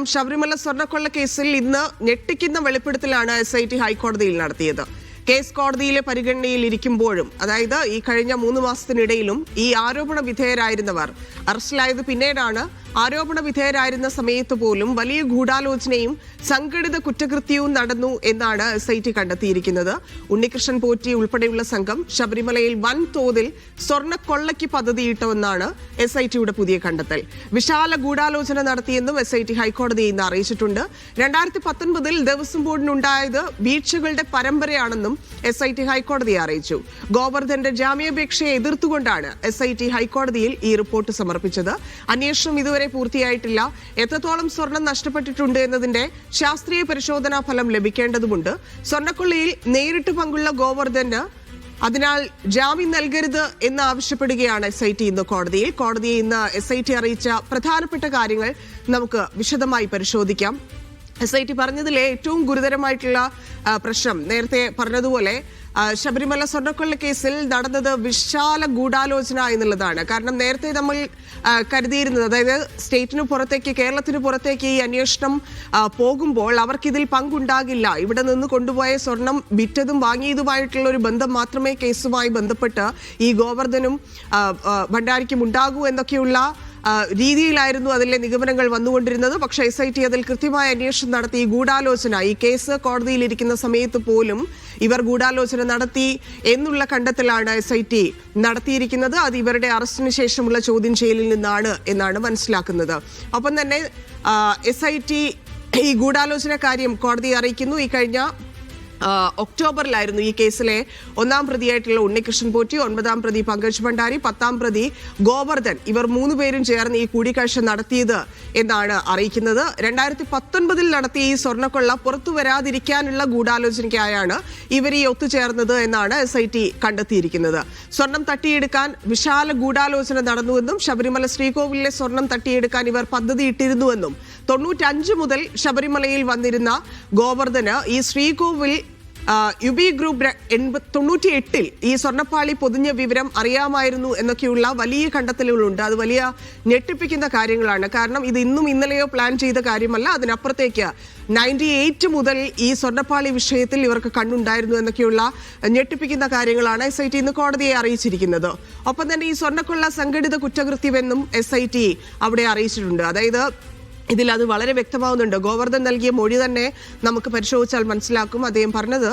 ശബരിമല സ്വർണ്ണക്കൊള്ള കേസിൽ ഇന്ന് ഞെട്ടിക്കുന്ന വെളിപ്പെടുത്തലാണ് SIT ഹൈക്കോടതിയിൽ നടത്തിയത്. കേസ് കോടതിയിലെ പരിഗണനയിൽ ഇരിക്കുമ്പോഴും, അതായത് ഈ കഴിഞ്ഞ 3 മാസത്തിനിടയിലും ഈ ആരോപണ വിധേയരായിരുന്നവർ അറസ്റ്റിലായത് പിന്നീടാണ്. ആരോപണ വിധേയരായിരുന്ന സമയത്ത് പോലും വലിയ ഗൂഢാലോചനയും സംഘടിത കുറ്റകൃത്യവും നടന്നു എന്നാണ് SIT കണ്ടെത്തിയിരിക്കുന്നത്. ഉണ്ണികൃഷ്ണൻ പോറ്റി ഉൾപ്പെടെയുള്ള സംഘം ശബരിമലയിൽ വൻതോതിൽ സ്വർണ്ണക്കൊള്ളയ്ക്ക് പദ്ധതിയിട്ടെന്നാണ് SITയുടെ പുതിയ കണ്ടെത്തൽ. വിശാല ഗൂഢാലോചന നടത്തിയെന്നും SIT ഹൈക്കോടതിയെ ഇന്ന് അറിയിച്ചിട്ടുണ്ട്. 2019 ദേവസ്വം ബോർഡിനുണ്ടായത് വീഴ്ചകളുടെ പരമ്പരയാണെന്നും SIT ഹൈക്കോടതിയെ അറിയിച്ചു. ഗോവർദ്ധന്റെ ജാമ്യാപേക്ഷയെ എതിർത്തുകൊണ്ടാണ് SIT ഹൈക്കോടതിയിൽ ഈ റിപ്പോർട്ട് സമർപ്പിച്ചത്. അന്വേഷണം ഇതുവരെ പൂർത്തിയായിട്ടില്ല. എത്രത്തോളം സ്വർണം നഷ്ടപ്പെട്ടിട്ടുണ്ട് എന്നതിന്റെ ശാസ്ത്രീയ പരിശോധനാ ഫലം ലഭിക്കേണ്ടതുണ്ട്. സ്വർണ്ണക്കൊള്ളയിൽ നേരിട്ട് പങ്കുള്ള ഗോവർദ്ധന് അതിനാൽ ജാമ്യം നൽകരുത് എന്ന് ആവശ്യപ്പെടുകയാണ് SIT ഇന്ന് കോടതിയിൽ. കോടതിയെ ഇന്ന് SIT അറിയിച്ച പ്രധാനപ്പെട്ട കാര്യങ്ങൾ നമുക്ക് വിശദമായി പരിശോധിക്കാം. SIT പറഞ്ഞതിലെ ഏറ്റവും ഗുരുതരമായിട്ടുള്ള പ്രശ്നം നേരത്തെ പറഞ്ഞതുപോലെ ശബരിമല സ്വർണ്ണക്കൊള്ള കേസിൽ നടന്നത് വിശാല ഗൂഢാലോചന എന്നുള്ളതാണ്. കാരണം നേരത്തെ നമ്മൾ കരുതിയിരുന്നത്, അതായത് സ്റ്റേറ്റിന് പുറത്തേക്ക്, കേരളത്തിന് പുറത്തേക്ക് ഈ അന്വേഷണം പോകുമ്പോൾ അവർക്കിതിൽ പങ്കുണ്ടാകില്ല. ഇവിടെ നിന്ന് കൊണ്ടുപോയ സ്വർണം വിറ്റതും വാങ്ങിയതുമായിട്ടുള്ള ഒരു ബന്ധം മാത്രമേ കേസുമായി ബന്ധപ്പെട്ട് ഈ ഗോവർദ്ധനും ഭണ്ഡാരിക്കും ഉണ്ടാകൂ എന്നൊക്കെയുള്ള രീതിയിലായിരുന്നു അതിലെ നിഗമനങ്ങൾ വന്നുകൊണ്ടിരുന്നത്. പക്ഷേ SIT അതിൽ കൃത്യമായ അന്വേഷണം നടത്തി. ഈ ഗൂഢാലോചന, ഈ കേസ് കോടതിയിലിരിക്കുന്ന സമയത്ത് പോലും ഇവർ ഗൂഢാലോചന നടത്തി എന്നുള്ള കണ്ടെത്തലാണ് SIT നടത്തിയിരിക്കുന്നത്. അത് ഇവരുടെ അറസ്റ്റിന് ശേഷമുള്ള ചോദ്യം ചെയ്യലിൽ നിന്നാണ് എന്നാണ് മനസ്സിലാക്കുന്നത്. ഒപ്പം തന്നെ SIT ഈ ഗൂഢാലോചന കാര്യം കോടതിയെ അറിയിക്കുന്നു. ഈ കഴിഞ്ഞ ഒക്ടോബറിലായിരുന്നു ഈ കേസിലെ 1-ാം പ്രതിയായിട്ടുള്ള ഉണ്ണികൃഷ്ണൻ പോറ്റി, 9-ാം പ്രതി പങ്കജ് ഭണ്ഡാരി, 10-ാം പ്രതി ഗോവർദ്ധൻ, ഇവർ 3 പേരും ചേർന്ന് ഈ കൂടിക്കാഴ്ച നടത്തിയത് എന്നാണ് അറിയിക്കുന്നത്. 2019 നടത്തിയ ഈ സ്വർണ്ണക്കൊള്ള പുറത്തു വരാതിരിക്കാനുള്ള ഗൂഢാലോചനയ്ക്കായാണ് ഇവർ ഈ ഒത്തുചേർന്നത് എന്നാണ് SIT കണ്ടെത്തിയിരിക്കുന്നത്. സ്വർണം തട്ടിയെടുക്കാൻ വിശാല ഗൂഢാലോചന നടന്നുവെന്നും ശബരിമല ശ്രീകോവിലിലെ സ്വർണം തട്ടിയെടുക്കാൻ ഇവർ പദ്ധതിയിട്ടിരുന്നുവെന്നും 95 മുതൽ ശബരിമലയിൽ വന്നിരുന്ന ഗോവർദ്ധന് ഈ ശ്രീകോവിൽ യുബി ഗ്രൂപ്പ് 98 ഈ സ്വർണ്ണപ്പാളി പൊതിഞ്ഞ വിവരം അറിയാമായിരുന്നു എന്നൊക്കെയുള്ള വലിയ കണ്ടെത്തലുകളുണ്ട്. അത് വലിയ ഞെട്ടിപ്പിക്കുന്ന കാര്യങ്ങളാണ്. കാരണം ഇത് ഇന്നും ഇന്നലെയോ പ്ലാൻ ചെയ്ത കാര്യമല്ല. അതിനപ്പുറത്തേക്ക് 98 മുതൽ ഈ സ്വർണ്ണപ്പാളി വിഷയത്തിൽ ഇവർക്ക് കണ്ണുണ്ടായിരുന്നു എന്നൊക്കെയുള്ള ഞെട്ടിപ്പിക്കുന്ന കാര്യങ്ങളാണ് SIT ഇന്ന് കോടതിയെ അറിയിച്ചിരിക്കുന്നത്. ഒപ്പം തന്നെ ഈ സ്വർണ്ണക്കൊള്ള സംഘടിത കുറ്റകൃത്യമെന്നും SIT അവിടെ അറിയിച്ചിട്ടുണ്ട്. അതായത് ഇതിൽ അത് വളരെ വ്യക്തമാവുന്നുണ്ട്. ഗോവർദ്ധൻ നൽകിയ മൊഴി തന്നെ നമുക്ക് പരിശോധിച്ചാൽ മനസ്സിലാക്കും. അദ്ദേഹം പറഞ്ഞത്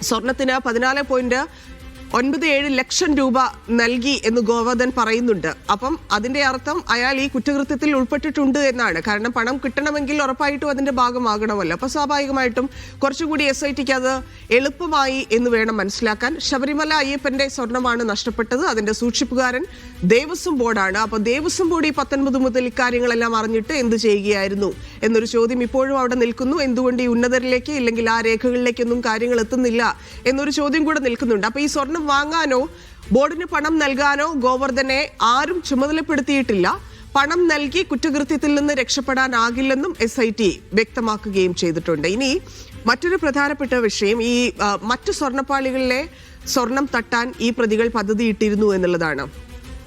സ്വർണത്തിന് 14.97 ലക്ഷം രൂപ നൽകി എന്ന് ഗോവർദ്ധൻ പറയുന്നുണ്ട്. അപ്പം അതിന്റെ അർത്ഥം അയാൾ ഈ കുറ്റകൃത്യത്തിൽ ഉൾപ്പെട്ടിട്ടുണ്ട് എന്നാണ്. കാരണം പണം കിട്ടണമെങ്കിൽ ഉറപ്പായിട്ടും അതിന്റെ ഭാഗമാകണമല്ലോ. അപ്പൊ സ്വാഭാവികമായിട്ടും കുറച്ചുകൂടി SITക്ക് അത് എളുപ്പമായി എന്ന് വേണം മനസ്സിലാക്കാൻ. ശബരിമല അയ്യപ്പന്റെ സ്വർണമാണ് നഷ്ടപ്പെട്ടത്. അതിന്റെ സൂക്ഷിപ്പുകാരൻ ദേവസ്വം ബോർഡാണ്. അപ്പൊ ദേവസ്വം ബോർഡ് ഈ 19 മുതൽ ഇക്കാര്യങ്ങളെല്ലാം അറിഞ്ഞിട്ട് എന്ത് ചെയ്യുകയായിരുന്നു എന്നൊരു ചോദ്യം ഇപ്പോഴും അവിടെ നിൽക്കുന്നു. എന്തുകൊണ്ട് ഈ ഉന്നതരിലേക്ക് ഇല്ലെങ്കിൽ ആ രേഖകളിലേക്കൊന്നും കാര്യങ്ങൾ എത്തുന്നില്ല എന്നൊരു ചോദ്യം കൂടെ നിൽക്കുന്നുണ്ട്. അപ്പൊ ഈ സ്വർണം വാങ്ങാനോ ബോർഡിന് പണം നൽകാനോ ഗോവർദ്ധനെ ആരും ചുമതലപ്പെടുത്തിയിട്ടില്ല. പണം നൽകി കുറ്റകൃത്യത്തിൽ നിന്ന് രക്ഷപ്പെടാനാകില്ലെന്നും SIT വ്യക്തമാക്കുകയും ചെയ്തിട്ടുണ്ട്. ഇനി മറ്റൊരു പ്രധാനപ്പെട്ട വിഷയം, ഈ മറ്റു സ്വർണ്ണപ്പാളികളിലെ സ്വർണം തട്ടാൻ ഈ പ്രതികൾ പദ്ധതിയിട്ടിരുന്നു എന്നുള്ളതാണ്.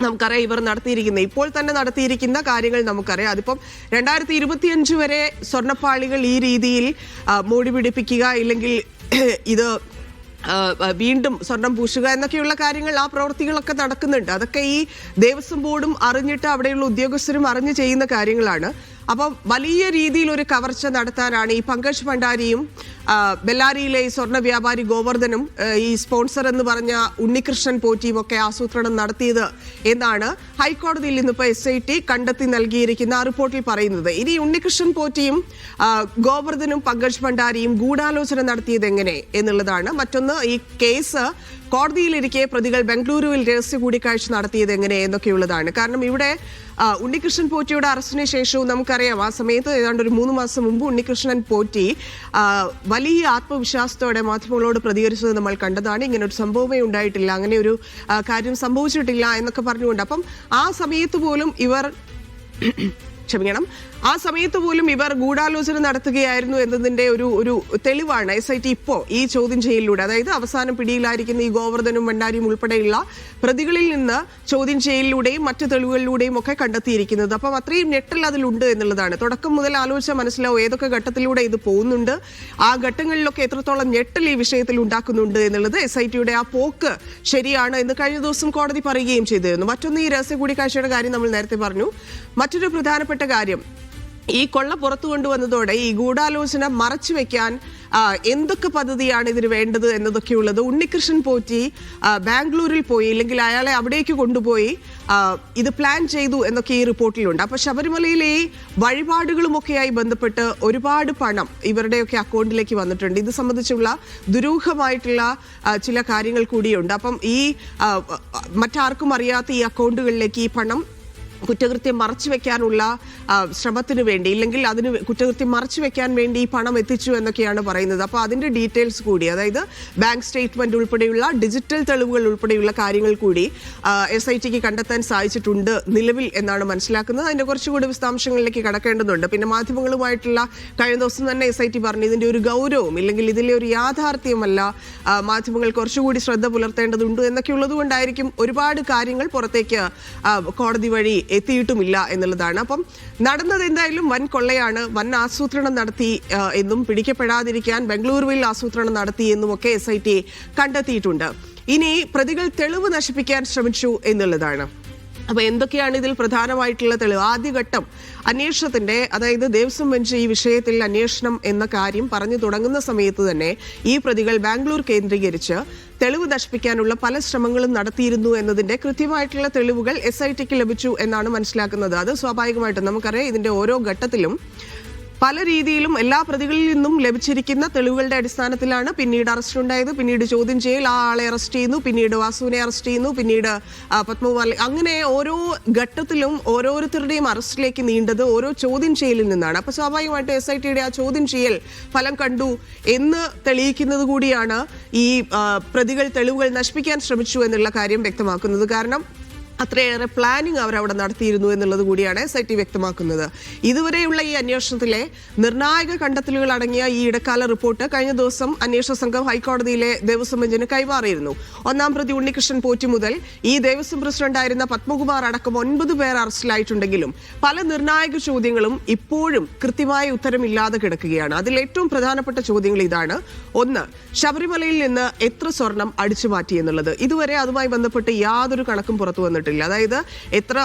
നമുക്കറിയാം ഇവർ നടത്തിയിരിക്കുന്ന, ഇപ്പോൾ തന്നെ നടത്തിയിരിക്കുന്ന കാര്യങ്ങൾ നമുക്കറിയാം. അതിപ്പം 2025 വരെ സ്വർണ്ണപ്പാളികൾ ഈ രീതിയിൽ മൂടി പിടിപ്പിക്കുക, ഇല്ലെങ്കിൽ ഇത് വീണ്ടും സ്വർണം പൂശുക എന്നൊക്കെയുള്ള കാര്യങ്ങൾ, ആ പ്രവൃത്തികളൊക്കെ നടക്കുന്നുണ്ട്. അതൊക്കെ ഈ ദേവസ്വം ബോർഡും അറിഞ്ഞിട്ട് അവിടെയുള്ള ഉദ്യോഗസ്ഥരും അറിഞ്ഞ് ചെയ്യുന്ന കാര്യങ്ങളാണ്. അപ്പം വലിയ രീതിയിൽ ഒരു കവർച്ച നടത്താനാണ് ഈ പങ്കജ് ഭണ്ഡാരിയും ബെല്ലാരിയിലെ ഈ സ്വർണ്ണ വ്യാപാരി ഗോവർദ്ധനും ഈ സ്പോൺസർ എന്ന് പറഞ്ഞ ഉണ്ണികൃഷ്ണൻ പോറ്റിയും ഒക്കെ ആസൂത്രണം നടത്തിയത് എന്നാണ് ഹൈക്കോടതിയിൽ നിന്നിപ്പോൾ SIT കണ്ടെത്തി നൽകിയിരിക്കുന്ന റിപ്പോർട്ടിൽ പറയുന്നത്. ഇനി ഉണ്ണികൃഷ്ണൻ പോറ്റിയും ഗോവർദ്ധനും പങ്കജ് ഭണ്ഡാരിയും ഗൂഢാലോചന നടത്തിയത് എങ്ങനെ എന്നുള്ളതാണ്. മറ്റൊന്ന്, ഈ കേസ് കോടതിയിലിരിക്കെ പ്രതികൾ ബംഗളൂരുവിൽ രഹസ്യ കൂടിക്കാഴ്ച നടത്തിയത് എങ്ങനെ എന്നൊക്കെയുള്ളതാണ്. കാരണം ഇവിടെ ഉണ്ണികൃഷ്ണൻ പോറ്റിയുടെ അറസ്റ്റിന് ശേഷവും നമുക്കറിയാം, ആ സമയത്ത് ഏതാണ്ട് ഒരു 3 മാസം മുമ്പ് ഉണ്ണികൃഷ്ണൻ പോറ്റി വലിയ ആത്മവിശ്വാസത്തോടെ മാധ്യമങ്ങളോട് പ്രതികരിച്ചത് നമ്മൾ കണ്ടതാണ്. ഇങ്ങനെ ഒരു സംഭവമേ ഉണ്ടായിട്ടില്ല, അങ്ങനെ ഒരു കാര്യം സംഭവിച്ചിട്ടില്ല എന്നൊക്കെ പറഞ്ഞുകൊണ്ട്. അപ്പം ആ സമയത്ത് പോലും ഇവർ ആ സമയത്ത് പോലും ഇവർ ഗൂഢാലോചന നടത്തുകയായിരുന്നു എന്നതിന്റെ ഒരു തെളിവാണ് SIT ഇപ്പോൾ ഈ ചോദ്യം ചെയ്യലിലൂടെ, അതായത് അവസാനം പിടിയിലായിരിക്കുന്ന ഈ ഗോവർദ്ധനും ഭണ്ഡാരിയും ഉൾപ്പെടെയുള്ള പ്രതികളിൽ നിന്ന് ചോദ്യം ചെയ്യലിലൂടെയും മറ്റു തെളിവുകളിലൂടെയും ഒക്കെ കണ്ടെത്തിയിരിക്കുന്നത്. അപ്പം അത്രയും ഞെട്ടൽ അതിലുണ്ട് എന്നുള്ളതാണ്. തുടക്കം മുതൽ ആലോചിച്ചാൽ മനസ്സിലാവും ഏതൊക്കെ ഘട്ടത്തിലൂടെ ഇത് പോകുന്നുണ്ട്, ആ ഘട്ടങ്ങളിലൊക്കെ എത്രത്തോളം ഞെട്ടൽ ഈ വിഷയത്തിൽ ഉണ്ടാക്കുന്നുണ്ട് എന്നുള്ളത്. SITയുടെ ആ പോക്ക് ശരിയാണ് എന്ന് കഴിഞ്ഞ ദിവസം കോടതി പറയുകയും ചെയ്തിരുന്നു. മറ്റൊന്ന്, ഈ രഹസ്യ കൂടിക്കാഴ്ചയുടെ കാര്യം നമ്മൾ നേരത്തെ പറഞ്ഞു. മറ്റൊരു പ്രധാനപ്പെട്ട കാര്യം, ഈ കൊള്ള പുറത്തു കൊണ്ടുവന്നതോടെ ഈ ഗൂഢാലോചന മറച്ചു വെക്കാൻ എന്തൊക്കെ പദ്ധതിയാണ് ഇതിന് വേണ്ടത് എന്നതൊക്കെയുള്ളത് ഉണ്ണികൃഷ്ണൻ പോറ്റി ബാംഗ്ലൂരിൽ പോയി, ഇല്ലെങ്കിൽ അയാളെ അവിടേക്ക് കൊണ്ടുപോയി ഇത് പ്ലാൻ ചെയ്തു എന്നൊക്കെ ഈ റിപ്പോർട്ടിലുണ്ട്. അപ്പൊ ശബരിമലയിലെ ഈ വഴിപാടുകളുമൊക്കെയായി ബന്ധപ്പെട്ട് ഒരുപാട് പണം ഇവരുടെയൊക്കെ അക്കൗണ്ടിലേക്ക് വന്നിട്ടുണ്ട്. ഇത് സംബന്ധിച്ചുള്ള ദുരൂഹമായിട്ടുള്ള ചില കാര്യങ്ങൾ കൂടിയുണ്ട്. അപ്പം ഈ മറ്റാർക്കും അറിയാത്ത ഈ അക്കൗണ്ടുകളിലേക്ക് ഈ പണം കുറ്റകൃത്യം മറച്ചുവെക്കാനുള്ള ശ്രമത്തിന് വേണ്ടി, ഇല്ലെങ്കിൽ അതിന് കുറ്റകൃത്യം മറച്ചുവെക്കാൻ വേണ്ടി ഈ പണം എത്തിച്ചു എന്നൊക്കെയാണ് പറയുന്നത്. അപ്പോൾ അതിന്റെ ഡീറ്റെയിൽസ് കൂടി, അതായത് ബാങ്ക് സ്റ്റേറ്റ്മെന്റ് ഉൾപ്പെടെയുള്ള ഡിജിറ്റൽ തെളിവുകൾ ഉൾപ്പെടെയുള്ള കാര്യങ്ങൾ കൂടി SITക്ക് കണ്ടെത്താൻ സാധിച്ചിട്ടുണ്ട് നിലവിൽ എന്നാണ് മനസ്സിലാക്കുന്നത്. അതിന്റെ കുറച്ചുകൂടി വിശദാംശങ്ങളിലേക്ക് കടക്കേണ്ടതുണ്ട്. പിന്നെ മാധ്യമങ്ങളുമായിട്ടുള്ള കഴിഞ്ഞ ദിവസം തന്നെ SIT പറഞ്ഞു ഇതിന്റെ ഒരു ഗൗരവം, ഇല്ലെങ്കിൽ ഇതിലെ ഒരു യാഥാർത്ഥ്യമല്ല, മാധ്യമങ്ങൾ കുറച്ചുകൂടി ശ്രദ്ധ പുലർത്തേണ്ടതുണ്ട് എന്നൊക്കെ ഉള്ളത് കൊണ്ടായിരിക്കും ഒരുപാട് കാര്യങ്ങൾ പുറത്തേക്ക് കോടതി വഴി എത്തിയിട്ടുമില്ല എന്നുള്ളതാണ്. അപ്പം നടന്നത് എന്തായാലും വൻ കൊള്ളയാണ്, വൻ ആസൂത്രണം നടത്തി എന്നും പിടിക്കപ്പെടാതിരിക്കാൻ ബംഗളൂരുവിൽ ആസൂത്രണം നടത്തി എന്നും ഒക്കെ SIT കണ്ടെത്തിയിട്ടുണ്ട്. ഇനി പ്രതികൾ തെളിവ് നശിപ്പിക്കാൻ ശ്രമിച്ചു എന്നുള്ളതാണ്. അപ്പൊ എന്തൊക്കെയാണ് ഇതിൽ പ്രധാനമായിട്ടുള്ള തെളിവ്? ആദ്യഘട്ടം അന്വേഷണത്തിന്റെ, അതായത് ദേവസ്വം ബെഞ്ച് ഈ വിഷയത്തിൽ അന്വേഷണം എന്ന കാര്യം പറഞ്ഞു തുടങ്ങുന്ന സമയത്ത് തന്നെ ഈ പ്രതികൾ ബാംഗ്ലൂർ കേന്ദ്രീകരിച്ച് തെളിവ് നശിപ്പിക്കാനുള്ള പല ശ്രമങ്ങളും നടത്തിയിരുന്നു എന്നതിന്റെ കൃത്യമായിട്ടുള്ള തെളിവുകൾ SITക്ക് ലഭിച്ചു എന്നാണ് മനസ്സിലാക്കുന്നത്. അത് സ്വാഭാവികമായിട്ടും നമുക്കറിയാം, ഇതിന്റെ ഓരോ ഘട്ടത്തിലും പല രീതിയിലും എല്ലാ പ്രതികളിൽ നിന്നും ലഭിച്ചിരിക്കുന്ന തെളിവുകളുടെ അടിസ്ഥാനത്തിലാണ് പിന്നീട് അറസ്റ്റ് ഉണ്ടായത്, പിന്നീട് ചോദ്യം ചെയ്യൽ, ആ ആളെ അറസ്റ്റ് ചെയ്യുന്നു, പിന്നീട് വാസുവിനെ അറസ്റ്റ് ചെയ്യുന്നു, പിന്നീട് പത്മകുമാർ, അങ്ങനെ ഓരോ ഘട്ടത്തിലും ഓരോരുത്തരുടെയും അറസ്റ്റിലേക്ക് നീണ്ടത് ഓരോ ചോദ്യം ചെയ്യലിൽ നിന്നാണ്. അപ്പൊ സ്വാഭാവികമായിട്ട് SITയുടെ ആ ചോദ്യം ചെയ്യൽ ഫലം കണ്ടു എന്ന് തെളിയിക്കുന്നത് കൂടിയാണ് ഈ പ്രതികൾ തെളിവുകൾ നശിപ്പിക്കാൻ ശ്രമിച്ചു എന്നുള്ള കാര്യം വ്യക്തമാക്കുന്നത്. കാരണം അത്രയേറെ പ്ലാനിങ് അവരവിടെ നടത്തിയിരുന്നു എന്നുള്ളത് കൂടിയാണ് SIT വ്യക്തമാക്കുന്നത്. ഇതുവരെയുള്ള ഈ അന്വേഷണത്തിലെ നിർണായക കണ്ടെത്തലുകൾ അടങ്ങിയ ഈ ഇടക്കാല റിപ്പോർട്ട് കഴിഞ്ഞ ദിവസം അന്വേഷണ സംഘം ഹൈക്കോടതിയിലെ ദേവസ്വം ബെഞ്ചിന് കൈമാറിയിരുന്നു. ഒന്നാം പ്രതി ഉണ്ണികൃഷ്ണൻ പോറ്റി മുതൽ ഈ ദേവസ്വം പ്രസിഡന്റായിരുന്ന പത്മകുമാർ അടക്കം 9 പേർ അറസ്റ്റിലായിട്ടുണ്ടെങ്കിലും പല നിർണായക ചോദ്യങ്ങളും ഇപ്പോഴും കൃത്യമായ ഉത്തരമില്ലാതെ കിടക്കുകയാണ്. അതിൽ ഏറ്റവും പ്രധാനപ്പെട്ട ചോദ്യങ്ങൾ ഇതാണ്. ഒന്ന്, ശബരിമലയിൽ നിന്ന് എത്ര സ്വർണം അടിച്ചു മാറ്റി എന്നുള്ളത്. ഇതുവരെ അതുമായി ബന്ധപ്പെട്ട് യാതൊരു കണക്കും പുറത്തു വന്നിട്ടില്ല. അതായത് എത്ര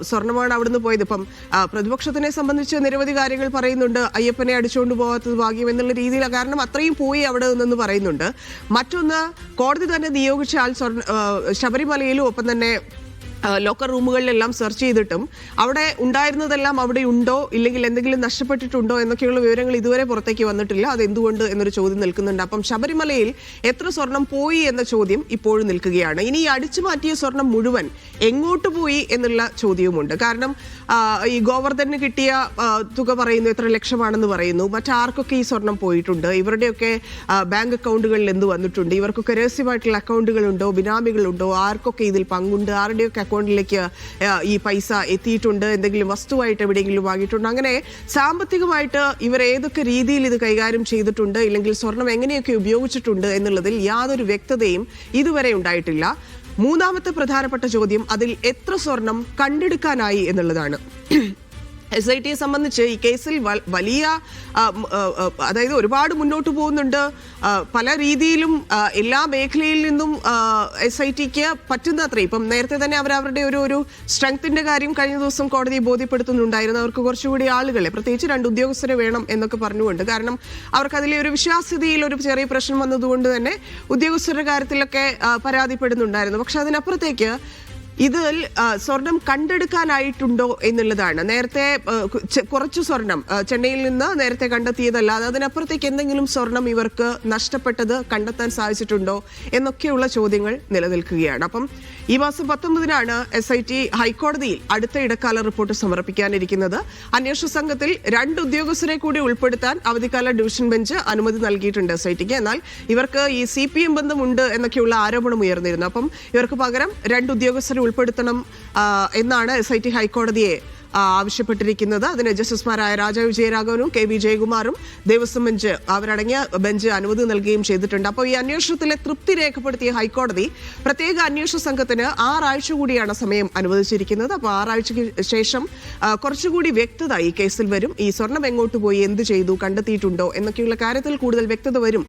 സ്വർണ്ണമാണ് അവിടുന്ന് പോയത്. ഇപ്പം പ്രതിപക്ഷത്തിനെ സംബന്ധിച്ച് നിരവധി കാര്യങ്ങൾ പറയുന്നുണ്ട്, അയ്യപ്പനെ അടിച്ചുകൊണ്ട് പോകാത്തത് ഭാഗ്യം എന്നുള്ള രീതിയിൽ, കാരണം അത്രയും പോയി അവിടെ നിന്നെന്ന് പറയുന്നുണ്ട്. മറ്റൊന്ന്, കോടതി തന്നെ നിയോഗിച്ച ആൾ ശബരിമലയിലും ഒപ്പം തന്നെ ലോക്കർ റൂമുകളിലെല്ലാം സെർച്ച് ചെയ്തിട്ടും അവിടെ ഉണ്ടായിരുന്നതെല്ലാം അവിടെ ഉണ്ടോ, ഇല്ലെങ്കിൽ എന്തെങ്കിലും നഷ്ടപ്പെട്ടിട്ടുണ്ടോ എന്നൊക്കെയുള്ള വിവരങ്ങൾ ഇതുവരെ പുറത്തേക്ക് വന്നിട്ടില്ല. അതെന്തുകൊണ്ട് എന്നൊരു ചോദ്യം നിൽക്കുന്നുണ്ട്. അപ്പം ശബരിമലയിൽ എത്ര സ്വർണം പോയി എന്ന ചോദ്യം ഇപ്പോഴും നിൽക്കുകയാണ്. ഇനി ഈ അടിച്ചു മാറ്റിയ സ്വർണം മുഴുവൻ എങ്ങോട്ട് പോയി എന്നുള്ള ചോദ്യവുമുണ്ട്. കാരണം ഈ ഗോവർദ്ധന് കിട്ടിയ തുക പറയുന്നു, എത്ര ലക്ഷമാണെന്ന് പറയുന്നു. മറ്റാർക്കൊക്കെ ഈ സ്വർണം പോയിട്ടുണ്ട്, ഇവരുടെയൊക്കെ ബാങ്ക് അക്കൗണ്ടുകളിൽ എന്ത് വന്നിട്ടുണ്ട്, ഇവർക്കൊക്കെ രഹസ്യമായിട്ടുള്ള അക്കൗണ്ടുകളുണ്ടോ, ബിനാമികളുണ്ടോ, ആർക്കൊക്കെ ഇതിൽ പങ്കുണ്ട്, ആരുടെയൊക്കെ അക്കൗണ്ടിലേക്ക് ഈ പൈസ എത്തിയിട്ടുണ്ട്, എന്തെങ്കിലും വസ്തുവായിട്ട് എവിടെയെങ്കിലും വാങ്ങിയിട്ടുണ്ട്, അങ്ങനെ സാമ്പത്തികമായിട്ട് ഇവർ ഏതൊക്കെ രീതിയിൽ ഇത് കൈകാര്യം ചെയ്തിട്ടുണ്ട്, ഇല്ലെങ്കിൽ സ്വർണം എങ്ങനെയൊക്കെ ഉപയോഗിച്ചിട്ടുണ്ട് എന്നുള്ളതിൽ യാതൊരു വ്യക്തതയും ഇതുവരെ ഉണ്ടായിട്ടില്ല. മൂന്നാമത്തെ പ്രധാനപ്പെട്ട ചോദ്യം, അതിൽ എത്ര സ്വർണം കണ്ടെടുക്കാനായി എന്നുള്ളതാണ്. SITയെ സംബന്ധിച്ച് ഈ കേസിൽ വലിയ, അതായത് ഒരുപാട് മുന്നോട്ട് പോകുന്നുണ്ട്. പല രീതിയിലും എല്ലാ മേഖലയിൽ നിന്നും SITക്ക് പറ്റുന്നത്ര, ഇപ്പം നേരത്തെ തന്നെ അവരവരുടെ ഒരു സ്ട്രെങ്ത്തിന്റെ കാര്യം കഴിഞ്ഞ ദിവസം കോടതിയെ ബോധ്യപ്പെടുത്തുന്നുണ്ടായിരുന്നു. അവർക്ക് കുറച്ചുകൂടി ആളുകളെ, പ്രത്യേകിച്ച് 2 ഉദ്യോഗസ്ഥരെ വേണം എന്നൊക്കെ പറഞ്ഞുകൊണ്ട്, കാരണം അവർക്ക് അതിലെ ഒരു വിശ്വാസ്യതയിൽ ഒരു ചെറിയ പ്രശ്നം വന്നതുകൊണ്ട് തന്നെ ഉദ്യോഗസ്ഥരുടെ കാര്യത്തിലൊക്കെ പരാതിപ്പെടുന്നുണ്ടായിരുന്നു. പക്ഷെ അതിനപ്പുറത്തേക്ക് ഇതിൽ സ്വർണം കണ്ടെടുക്കാനായിട്ടുണ്ടോ എന്നുള്ളതാണ്. നേരത്തെ കുറച്ച് സ്വർണം ചെന്നൈയിൽ നിന്ന് നേരത്തെ കണ്ടെത്തിയതല്ലാതെ അതിനപ്പുറത്തേക്ക് എന്തെങ്കിലും സ്വർണം ഇവർക്ക് നഷ്ടപ്പെട്ടത് കണ്ടെത്താൻ സാധിച്ചിട്ടുണ്ടോ എന്നൊക്കെയുള്ള ചോദ്യങ്ങൾ നിലനിൽക്കുകയാണ്. അപ്പം ഈ മാസം 19-നാണ് SIT ഹൈക്കോടതിയിൽ അടുത്ത ഇടക്കാല റിപ്പോർട്ട് സമർപ്പിക്കാനിരിക്കുന്നത്. അന്വേഷണ സംഘത്തിൽ 2 ഉദ്യോഗസ്ഥരെ കൂടി ഉൾപ്പെടുത്താൻ അവധിക്കാല ഡിവിഷൻ ബെഞ്ച് അനുമതി നൽകിയിട്ടുണ്ട് SITക്ക്. എന്നാൽ ഇവർക്ക് ഈ CPM ബന്ധമുണ്ട് എന്നൊക്കെയുള്ള ആരോപണം ഉയർന്നിരുന്നു. അപ്പം ഇവർക്ക് പകരം 2 ഉദ്യോഗസ്ഥരെ ഉൾപ്പെടുത്തണം എന്നാണ് SIT ഹൈക്കോടതിയെ ആവശ്യപ്പെട്ടിരിക്കുന്നത്. അതിന് ജസ്റ്റിസുമാരായ രാജ വിജയരാഘവനും കെ വി ജയകുമാറും ദേവസ്വം ബെഞ്ച് അവരടങ്ങിയ ബെഞ്ച് അനുമതി നൽകുകയും ചെയ്തിട്ടുണ്ട്. അപ്പോൾ ഈ അന്വേഷണത്തിലെ തൃപ്തി രേഖപ്പെടുത്തിയ ഹൈക്കോടതി പ്രത്യേക അന്വേഷണ സംഘത്തിന് 6 ആഴ്ച കൂടിയാണ് സമയം അനുവദിച്ചിരിക്കുന്നത്. അപ്പോൾ 6 ആഴ്ചയ്ക്ക് ശേഷം കുറച്ചുകൂടി വ്യക്തത ഈ കേസിൽ വരും. ഈ സ്വർണം എങ്ങോട്ട് പോയി, എന്ത് ചെയ്തു, കണ്ടെത്തിയിട്ടുണ്ടോ എന്നൊക്കെയുള്ള കാര്യത്തിൽ കൂടുതൽ വ്യക്തത വരും.